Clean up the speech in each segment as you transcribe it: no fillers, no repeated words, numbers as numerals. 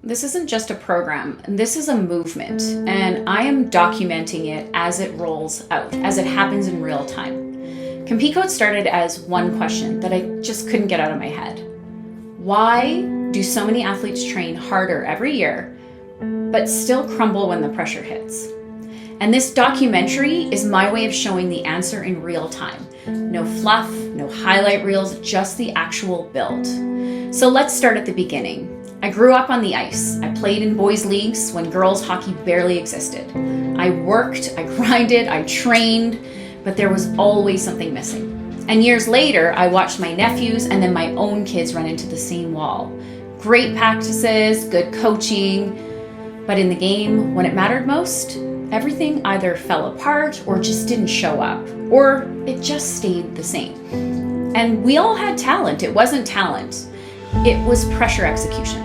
This isn't just a program, this is a movement, and I am documenting it as it rolls out, as it happens in real time. Compete Code started as one question that I just couldn't get out of my head. Why do so many athletes train harder every year, but still crumble when the pressure hits? And this documentary is my way of showing the answer in real time. No fluff, no highlight reels, just the actual build. So let's start at the beginning. I grew up on the ice. I played in boys' leagues when girls' hockey barely existed. I worked, I grinded, I trained, but there was always something missing. And years later, I watched my nephews and then my own kids run into the same wall. Great practices, good coaching, but in the game, when it mattered most, everything either fell apart or just didn't show up, or it just stayed the same. And we all had talent. It wasn't talent. It was pressure execution.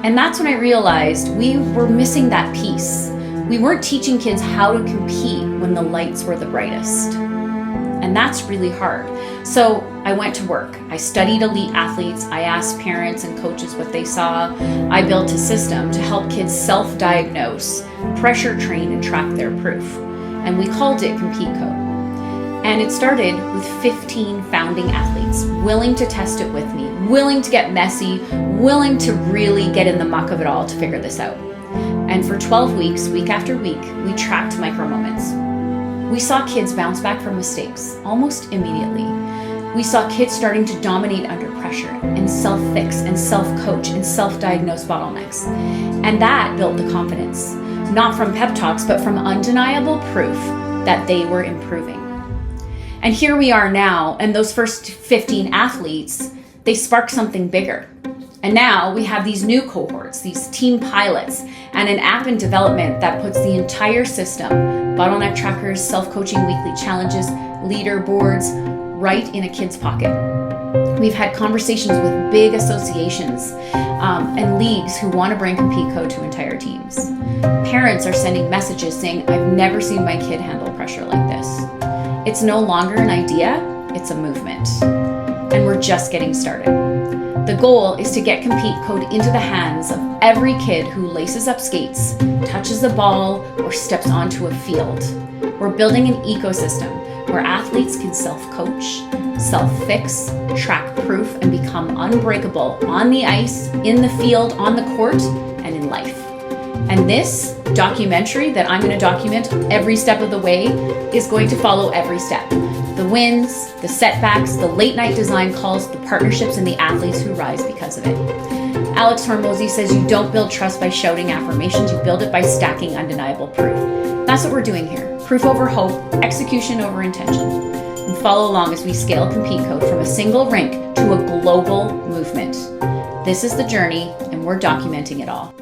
And that's when I realized we were missing that piece. We weren't teaching kids how to compete when the lights were the brightest. And that's really hard. So I went to work. I studied elite athletes. I asked parents and coaches what they saw. I built a system to help kids self-diagnose, pressure train, and track their proof. And we called it Compete Code. And it started with 15 founding athletes willing to test it with me, willing to get messy, willing to really get in the muck of it all to figure this out. And for 12 weeks, week after week, we tracked micro moments. We saw kids bounce back from mistakes almost immediately. We saw kids starting to dominate under pressure and self-fix and self-coach and self-diagnose bottlenecks. And that built the confidence, not from pep talks, but from undeniable proof that they were improving. And here we are now, and those first 15 athletes, they sparked something bigger. And now we have these new cohorts, these team pilots, and an app in development that puts the entire system, bottleneck trackers, self-coaching weekly challenges, leaderboards, right in a kid's pocket. We've had conversations with big associations and leagues who want to bring Compete Code to entire teams. Parents are sending messages saying, I've never seen my kid handle pressure like this. It's no longer an idea, it's a movement. And we're just getting started. The goal is to get Compete Code into the hands of every kid who laces up skates, touches the ball, or steps onto a field. We're building an ecosystem where athletes can self-coach, self-fix, track proof, and become unbreakable on the ice, in the field, on the court, and in life. And this documentary that I'm going to document every step of the way is going to follow every step. The wins, the setbacks, the late night design calls, the partnerships, and the athletes who rise because of it. Alex Hormozi says you don't build trust by shouting affirmations, you build it by stacking undeniable proof. That's what we're doing here. Proof over hope, execution over intention. And follow along as we scale Compete Code from a single rink to a global movement. This is the journey, and we're documenting it all.